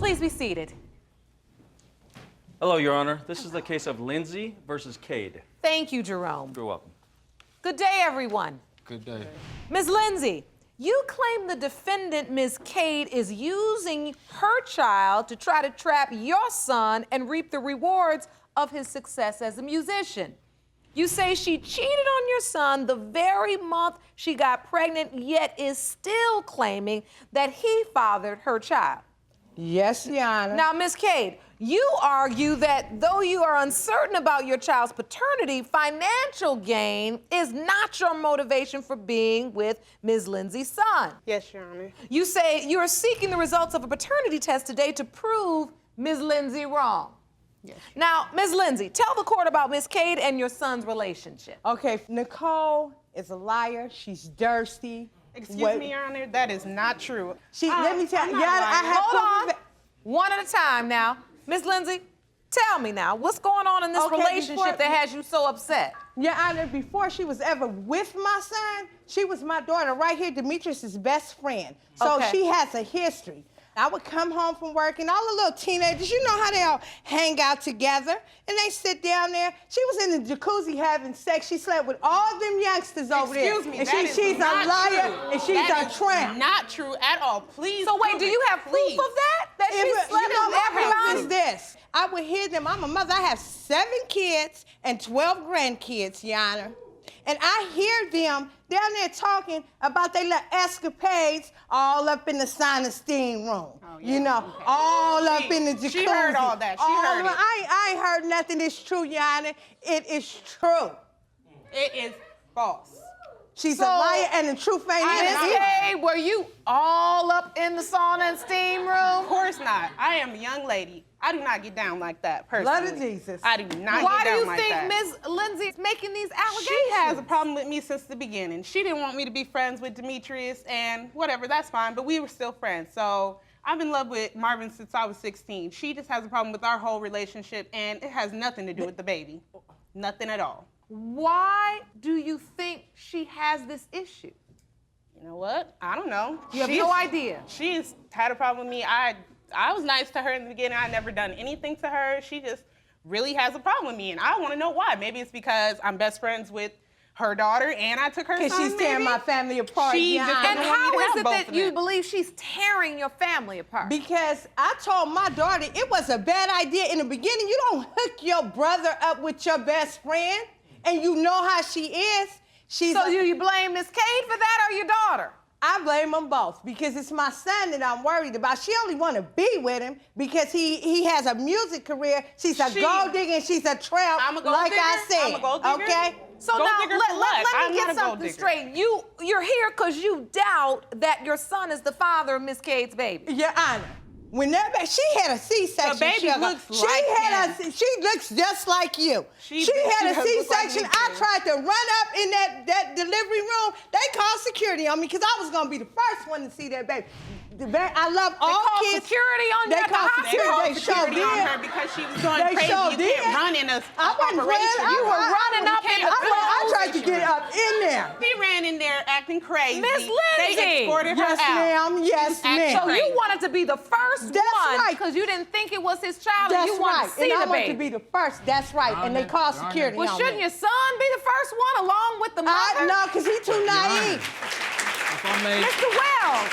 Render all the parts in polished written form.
Please be seated. Hello, Your Honor. This is the case of Lindsey versus Cade. Thank you, Jerome. You're welcome. Good day, everyone. Good day. Ms. Lindsey, you claim the defendant, Ms. Cade, is using her child to try to trap your son and reap the rewards of his success as a musician. You say she cheated on your son the very month she got pregnant, yet is still claiming that he fathered her child. Yes, Your Honor. Now, Ms. Cade, you argue that though you are uncertain about your child's paternity, financial gain is not your motivation for being with Ms. Lindsey's son. Yes, Your Honor. You say you are seeking the results of a paternity test today to prove Ms. Lindsey wrong. Yes. Now, Ms. Lindsey, tell the court about Ms. Cade and your son's relationship. Okay, Nicole is a liar. She's thirsty. Excuse me, Your Honor, that is not true. Let me tell you, I have Hold on. One at a time now. Ms. Lindsey, tell me now, what's going on in this relationship that has you so upset? Your Honor, before she was ever with my son, she was my daughter right here, Demetrius's best friend. So she has a history. I would come home from work and all the little teenagers, you know how they all hang out together and they sit down there. She was in the jacuzzi having sex. She slept with all them youngsters over there. Excuse me, and that she's is not a liar true. and she's a tramp. Not true at all. Please. So wait, do you have proof of that? That she slept with everybody? Is this? I would hear them. I'm a mother. I have 7 kids and 12 grandkids, Your Honor. And I hear them down there talking about their little escapades all up in the sauna steam room. Oh, yeah. You know, all up in the jacuzzi. She heard all that. She heard it. I ain't heard nothing. It's true, Your Honor. It is true. It is false. She's a liar and the truth ain't in Ms. it. Cade, were you all up in the sauna and steam room? Of course not. I am a young lady. I do not get down like that, personally. Blood of Jesus. I do not Why get do down you like think that. Ms. Lindsey is making these allegations? She has a problem with me since the beginning. She didn't want me to be friends with Demetrius and whatever, that's fine, but we were still friends. So I've been in love with Marvin since I was 16. She just has a problem with our whole relationship and it has nothing to do with the baby. Nothing at all. Why do you think she has this issue? You know what? I don't know. You have no idea. She's had a problem with me. I was nice to her in the beginning. I never done anything to her. She just really has a problem with me, and I want to know why. Maybe it's because I'm best friends with her daughter, and I took her son. Because she's tearing my family apart. She Your just Honor. And don't want how me to is have it both that of you them. believe she's tearing your family apart? Because I told my daughter it was a bad idea in the beginning. You don't hook your brother up with your best friend, and you know how she is. So you blame Miss Cade for that or your daughter? I blame them both because it's my son that I'm worried about. She only want to be with him because he has a music career. She's a gold digger and she's a tramp, I'm a gold like digger? I said. I'm a gold digger? Okay? So Gold now digger for let what? me I'm get not a gold something digger. straight. You're here because you doubt that your son is the father of Miss Cade's baby. Your Honor, when that she had a C-section. The baby sugar. looks she like had him. She looks just like you. She had a does look like C-section. me, I too. tried to run up in that delivery room. They called security on me because I was gonna be the first one to see that baby. I love all called kids. security on you They at the called hospital? security. They They called security showed on did. her because she was going They crazy. sure You can't did. run in a I wasn't operation. playing. You were running up in the I tried to get up in there. She ran in there acting crazy. Miss They Lindsey! escorted her Yes, out. ma'am. Yes, acting ma'am. So you wanted to be the first That's one right. because you didn't think it was his child That's and you wanted right. to see And I the want to baby. be the first. That's right. And they called security Well, on shouldn't me. your son be the first one along with the mother? No, because he's too naive. If I may, Mr. Wells,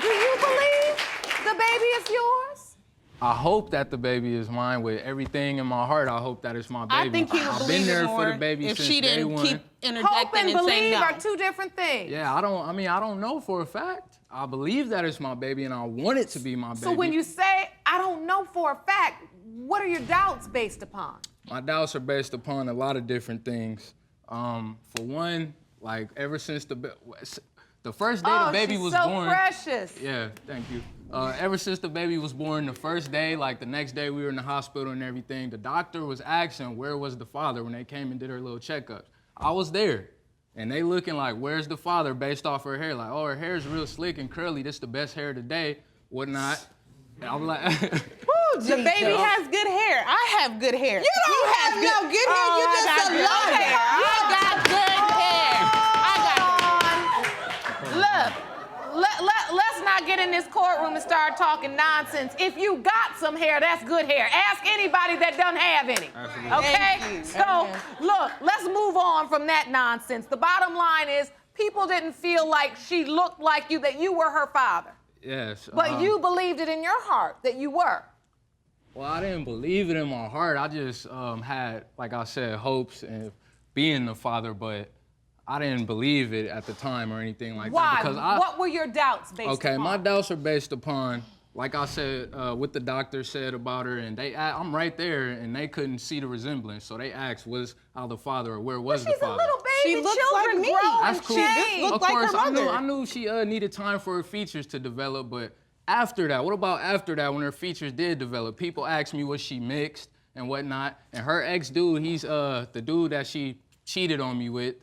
do you believe the baby is yours? I hope that the baby is mine with everything in my heart. I hope that it's my baby. I think he would I've believe been there it more for the baby if since she day didn't one. keep Hope interjecting and and saying believe no. are two different things. Yeah, I don't know for a fact. I believe that it's my baby and I want it to be my baby. So when you say, I don't know for a fact, what are your doubts based upon? My doubts are based upon a lot of different things. For one, like ever since the first day the baby she's was so born. precious. Yeah, thank you. Ever since the baby was born, the first day, like the next day we were in the hospital and everything, the doctor was asking where was the father when they came and did her little checkups. I was there. And they looking like, where's the father based off her hair? Like, oh, her hair's real slick and curly. This the best hair today, whatnot. And I'm like, The baby has good hair. I have good hair. You don't have no good hair. You I just got a good liar. hair. I got good hair. I got good hair. Look, let's not get in this courtroom and start talking nonsense. If you got some hair, that's good hair. Ask anybody that doesn't have any. Absolutely. Okay? So, look, let's move on from that nonsense. The bottom line is, people didn't feel like she looked like you, that you were her father. Yes. But you believed it in your heart that you were. Well, I didn't believe it in my heart. I just had, like I said, hopes of being the father, but I didn't believe it at the time or anything like Why? that. Because what were your doubts based Okay, upon? my doubts are based upon, like I said, what the doctor said about her, and I'm right there, and they couldn't see the resemblance, so they asked, was I the father or where was the She's a father? little baby. She looks Children like me. grow That's and cool. change. Of like her course, mother. I knew she needed time for her features to develop, but after that, what about after that when her features did develop? People asked me was she mixed and whatnot, and her ex-dude, he's the dude that she cheated on me with.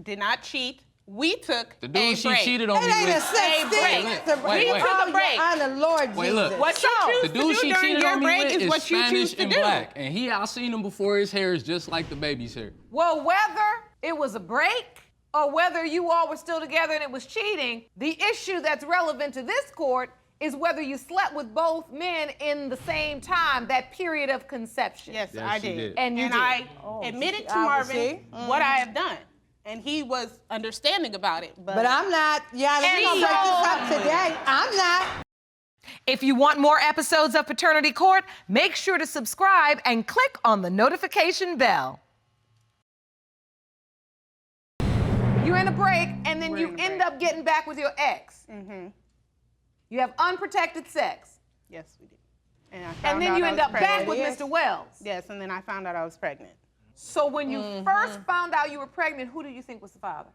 Did not cheat. We took The a dude she break. cheated on It me ain't a with. such Hey, thing. break. It's a break. Wait, wait. Took a break. On the Lord Wait, Jesus. look. What you choose The to dude do she during cheated your on me break with is is what you choose Spanish to and do. black, and I seen him before. His hair is just like the baby's hair. Well, whether it was a break or whether you all were still together and it was cheating, the issue that's relevant to this court is whether you slept with both men in the same time, that period of conception. Yes, Yes, I she did. did. And you did. I admitted to Obviously. Marvin what I have done. And he was understanding about it. But I'm not. Yeah, And we're gonna break this up so- today. I'm not. If you want more episodes of Paternity Court, make sure to subscribe and click on the notification bell. You're in a break, and then We're you in a end break. up getting back with your ex. Mm-hmm. You have unprotected sex. Yes, we did. And, I And found then out you I end was up back pregnant. with Yes. Mr. Wells. Yes, and then I found out I was pregnant. So when you first found out you were pregnant, who did you think was the father?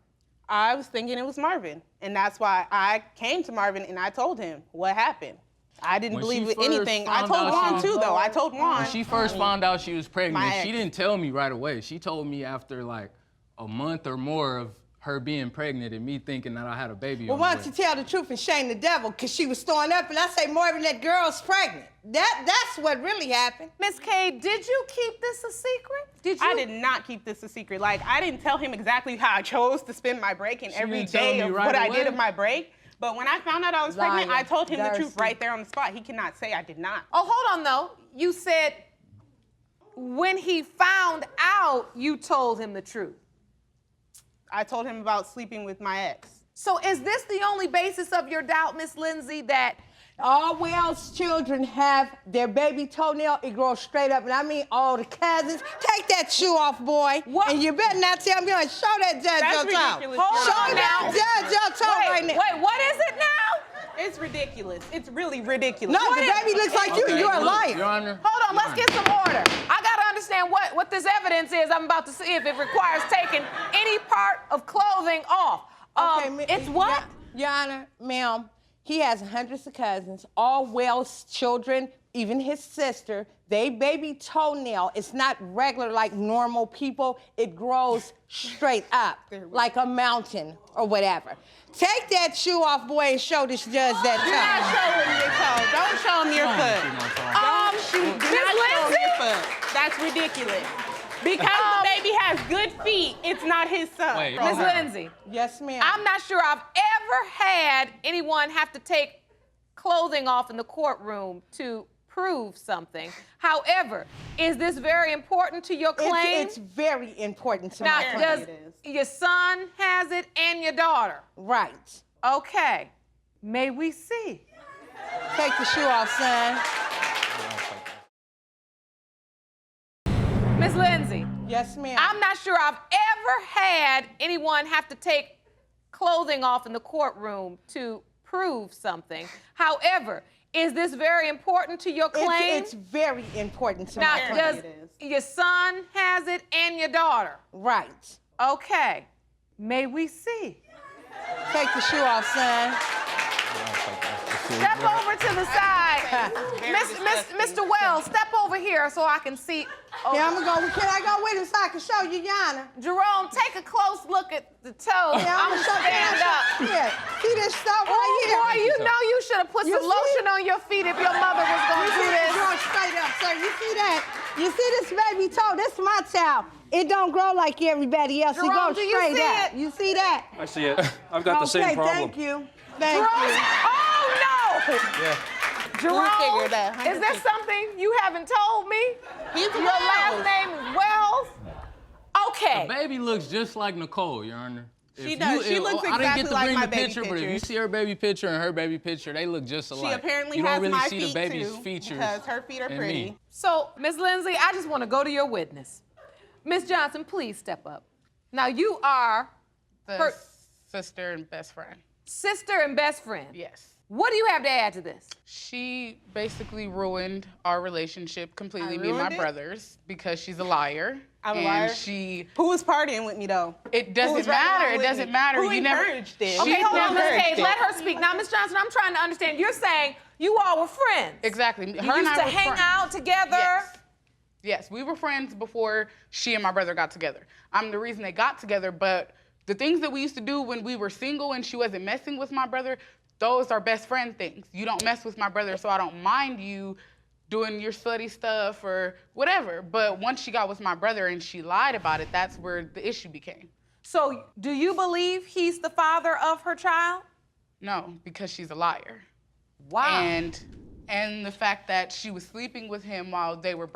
I was thinking it was Marvin. And that's why I came to Marvin and I told him what happened. I didn't When believe she with first anything. I found told out Juan she- too, though. I told Juan. When she first found out she was pregnant, My she ex. didn't tell me right away. She told me after like a month or more of her being pregnant and me thinking that I had a baby Well, on why the don't you way. tell the truth and shame the devil? Because she was throwing up, and I say, Marvin, that girl's pregnant. That's what really happened. Miss Cade, did you keep this a secret? Did you? I did not keep this a secret. Like, I didn't tell him exactly how I chose to spend my break and every didn't tell day me of right what I away? did of my break. But when I found out I was pregnant, Liar. I told him the truth Darcy. right there on the spot. He cannot say I did not. Oh, hold on though. You said when he found out, you told him the truth. I told him about sleeping with my ex. So is this the only basis of your doubt, Miss Lindsey, that All Wells children have their baby toenail. It grows straight up, and I mean all the cousins. Take that shoe off, boy. What? And you better not tell me. Show that judge That's your toe. ridiculous. Hold Show on now. that judge your toe right now. Wait, what is it now? It's ridiculous. It's really ridiculous. No, the baby looks like you. Okay, You're a look, liar. Your Honor. Hold on, Your let's Honor. get some order. I gotta understand what this evidence is. I'm about to see if it requires taking any part of clothing off. It's what? Your Honor, ma'am, he has hundreds of cousins, all Wells children, even his sister. They baby toenail is not regular like normal people. It grows straight up like a mountain or whatever. Take that shoe off, boy, and show this judge that Do not toe. show him your toe. Don't show him your foot. Do Miss not show him Lindsey? your foot. That's ridiculous. Because the baby has good feet, it's not his son. Wait, Miss hold on. Lindsey, Yes, ma'am. I'm not sure I've ever had anyone have to take clothing off in the courtroom to prove something. However, is this very important to your claim? It's very important to Now, my claim. does it is. your son has it and your daughter? Right. Okay. May we see? Take the shoe off, son. Miss Lindsey, Yes, ma'am. I'm not sure I've ever had anyone have to take clothing off in the courtroom to prove something. However, is this very important to your claim? It's very important to now, my claim. does it is. your son has it and your daughter? Right. Okay. May we see? Take the shoe off, son. Step over to the side. Very Mr. disgusting. Wells, step over here so I can see. Oh, Yeah, I'm gonna go. Can I go with him so I can show you, Yana? Jerome, take a close look at the toes. Yeah, I'm I'm gonna stand up. Yeah. See this stuff Oh, right here? boy, you know you should have put You some see? lotion on your feet if your mother was You gonna do see this? this. Going straight up, sir. You see that? You see this baby toe? This is my child. It don't grow like everybody else. Jerome, it goes do you straight see up. it? You see that? I see it. I've got the same problem. Thank you. Thank you. Oh, no! Yeah. Jerome, figure it out. is there something you haven't told me? He's Your last name is Wells? Okay. The baby looks just like Nicole, Your Honor. She does. She looks I didn't exactly get to like bring my the baby picture, but if you pictures. see her baby picture and her baby picture, they look just alike. She apparently you has don't really my see feet the baby's too, features because her feet are in pretty. me. So, Miss Lindsey, I just want to go to your witness. Miss Johnson, please step up. Now, you are The her sister and best friend. sister and best friend. Yes. What do you have to add to this? She basically ruined our relationship completely, I me and my ruined it? brothers, because she's a liar. I'm a and liar? She. Who was partying with me though? It Who doesn't was riding matter. along It with doesn't me? matter. Who You never. encouraged it? Okay, hold on, Miss encouraged Cade. it. Let her speak. Now, Miss Johnson, I'm trying to understand. You're saying you all were friends. Exactly. You Her and used I to were hang friends. out together. Yes. Yes, we were friends before she and my brother got together. I'm the reason they got together, but the things that we used to do when we were single and she wasn't messing with my brother, those are best friend things. You don't mess with my brother, so I don't mind you doing your slutty stuff or whatever. But once she got with my brother and she lied about it, that's where the issue became. So, do you believe he's the father of her child? No, because she's a liar. Wow. And the fact that she was sleeping with him while they were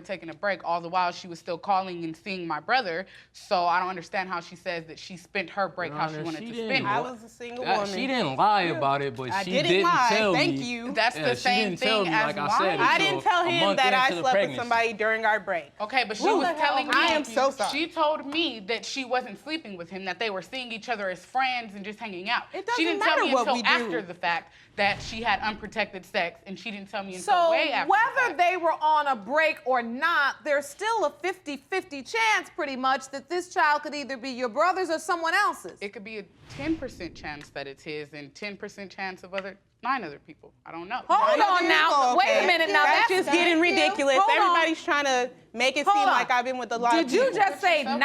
taking a break, all the while she was still calling and seeing my brother. So I don't understand how she says that she spent her break how she Honor, wanted she to didn't spend lie. I it. was a single That- woman. she didn't lie about it, but I she didn't lie. tell Thank me. you. That's Yeah, the she same didn't tell thing me, as like I lying. said, I until didn't tell a him month that I into the slept with pregnancy. somebody during our break. Okay, but she Who was the hell? telling me. I am so sorry. She told me that she wasn't sleeping with him, that they were seeing each other as friends and just hanging out. It She doesn't didn't tell matter me what until we do. after the fact that she had unprotected sex, and she didn't tell me until So, way after the whether fact. they were on a break or not, there's still a 50-50 chance, pretty much, that this child could either be your brother's or someone else's. It could be a 10% chance that it's his and 10% chance of 9 other people. I don't know. Hold on now. Wait a minute now. That's just getting ridiculous. Hold on. Everybody's trying to make it Hold seem on. like I've been with a lot of Did you people. just say 9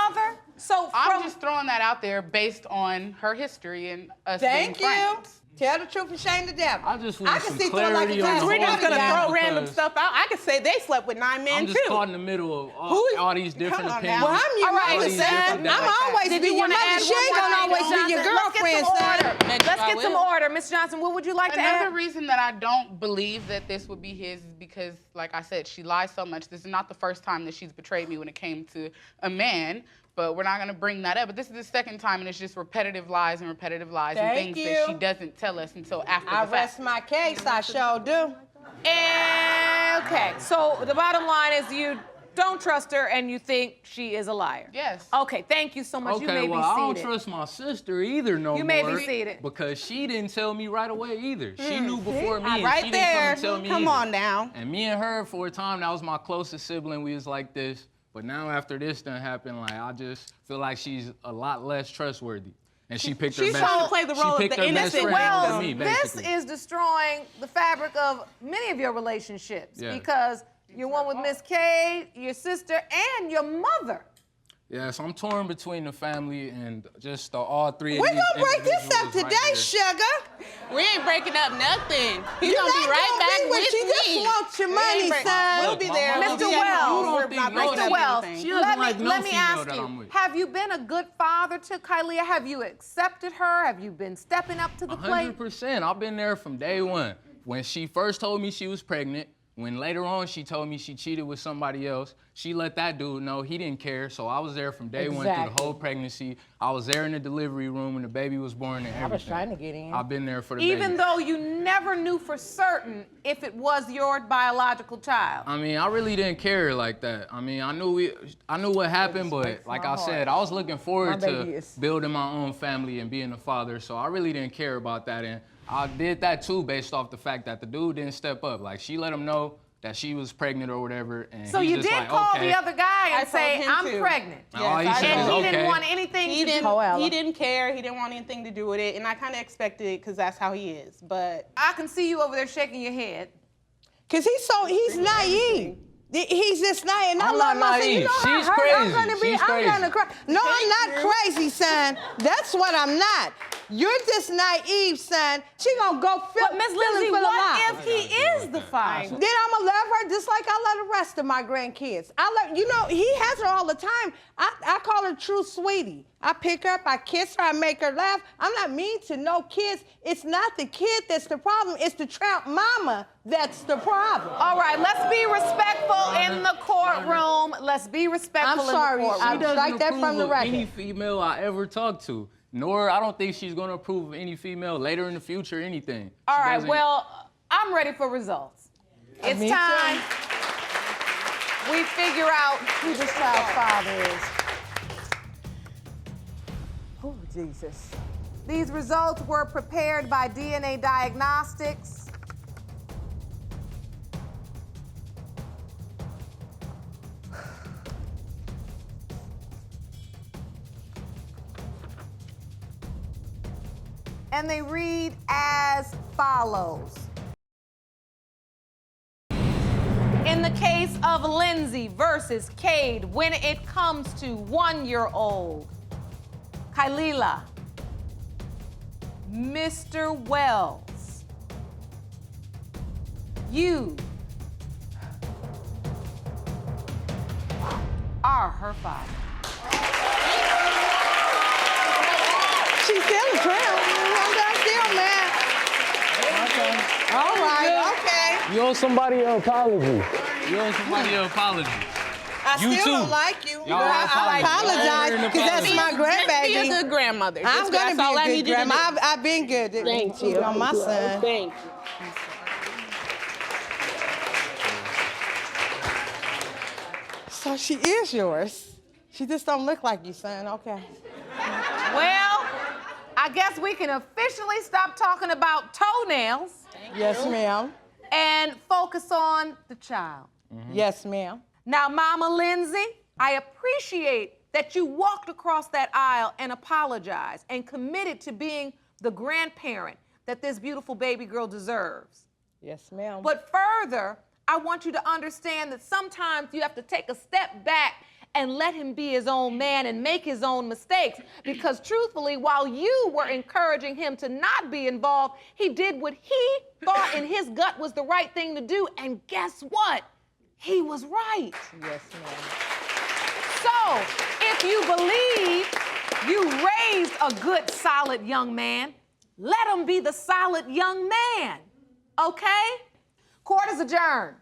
other? So I'm from just throwing that out there based on her history and us Thank being you. friends. Tell the truth and shame the devil. I just want can some see through it like a clarity on glass the of We're whole just gonna thing throw random because stuff out. I could say they slept with 9 men I'm just too. caught in the middle of Who is- all these different Come on opinions. now. Well, I'm your All right, mother, these different son. things. I'm always Did be you your want to mother. add She one ain't more gonna thing, always Miss be your Johnson? Let's get girlfriend, some son. order. Maybe Let's I get some will. order. Miss Johnson, what would you like to Another add? reason that I don't believe that this would be his is because, like I said, she lies so much. This is not the first time that she's betrayed me when it came to a man, but we're not gonna bring that up. But this is the second time, and it's just repetitive lies and Thank things that you. she doesn't tell us until after I the rest fact. my case, I sure do. Okay, so the bottom line is you don't trust her and you think she is a liar. Yes. Okay, thank you so much. You may Okay, well, be I don't seated. trust my sister either no You more. may be seated. Because she didn't tell me right away either. She knew before me, and Right she there. didn't come and tell me Come either. on now. And me and her, for a time, that was my closest sibling. We was like this. But now after this done happened, like I just feel like she's a lot less trustworthy. And she picked her She's best trying to play the role of she picked the her best innocent friend Well, over me, this basically. is destroying the fabric of many of your relationships Yeah. because you're one with Miss Cade, your sister, and your mother. Yeah, so I'm torn between the family and just all three of We're these gonna break this up individuals right today, here. sugar. We ain't breaking up nothing. He's You're gonna be not right gonna back be with with you. me. Just want your We money, ain't break- son. We'll be there. Mama, We'll Mr. be at Wells. home. You We're don't not think breaking Mr. up Wells, anything. She doesn't let like me no female ask that you, I'm with. have you been a good father to Kylia? Have you accepted her? Have you been stepping up to the plate? 100%. I've been there from day one. When she first told me she was pregnant, when later on she told me she cheated with somebody else, she let that dude know he didn't care. So I was there from day one through the Exactly. whole pregnancy. I was there in the delivery room when the baby was born and everything. I was trying to get in. I've been there for the Even baby. though you never knew for certain if it was your biological child. I mean, I really didn't care like that. I mean, I knew what happened, but like I said, I was looking forward My baby to is- building my own family and being a father. So I really didn't care about that, and I did that too based off the fact that the dude didn't step up. Like she let him know that she was pregnant or whatever, and So he's you just did like, call okay. the other guy I and say, told him I'm to. pregnant. And all he Yes, I said And is he okay. didn't want anything He to didn't. do. Coella. He didn't care. He didn't want anything to do with it, and I kind of expected it because that's how he is. But I can see you over there shaking your head. Cause he's naive. He's just naive. And I I'm love not my son. You naive. know how She's hurt I'm crazy. gonna be. She's I'm crazy. gonna cry. No, I'm not crazy, son. That's what I'm not. You're just naive, son. She gonna go But Miss Lindsey, for the what lie. if he is the father? Then I'ma love her just like I love the rest of my grandkids. He has her all the time. I call her true sweetie. I pick her up, I kiss her, I make her laugh. I'm not mean to no kids. It's not the kid that's the problem. It's the trap mama that's the problem. All right, let's be respectful in the courtroom. Let's be respectful I'm sorry, in the courtroom. She doesn't like that approve from the of record. any female I ever talked to. Nor I don't think she's gonna approve of any female later in the future, anything. All She right, doesn't- well, I'm ready for results. It's Me time too. we figure out who this child's father is. Oh, Jesus. These results were prepared by DNA Diagnostics. And they read as follows. In the case of Lindsey versus Cade, when it comes to 1-year-old Kylila, Mr. Wells, you are her father. She's still a tramp. I'm still mad. Okay. All right, okay. You owe somebody an apology. You owe somebody an apology. I You still too. don't like you. Y'all I apologize because that's my grandbaby. Just be a good grandmother. I'm gonna That's all I be a need good you to grandma. do. I've been good. Thank Cheat you. on my son. Thank you. So she is yours. She just don't look like you, son. Okay. Well, I guess we can officially stop talking about toenails Yes, ma'am. and focus on the child. Yes, ma'am. Now, Mama Lindsey, I appreciate that you walked across that aisle and apologized and committed to being the grandparent that this beautiful baby girl deserves. Yes, ma'am. But further, I want you to understand that sometimes you have to take a step back and let him be his own man and make his own mistakes. Because truthfully, while you were encouraging him to not be involved, he did what he thought in his gut was the right thing to do. And guess what? He was right. Yes, ma'am. So, if you believe you raised a good, solid young man, let him be the solid young man, okay? Court is adjourned.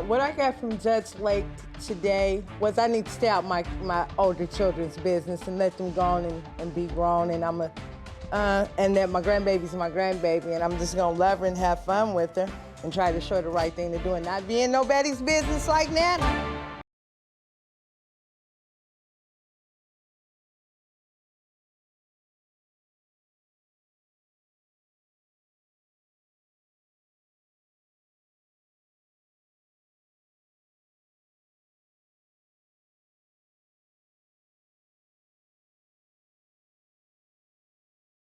What I got from Judge Lake today was I need to stay out my older children's business and let them go on and be grown, and and that my grandbaby's my grandbaby, and I'm just gonna love her and have fun with her and try to show her the right thing to do and not be in nobody's business like that.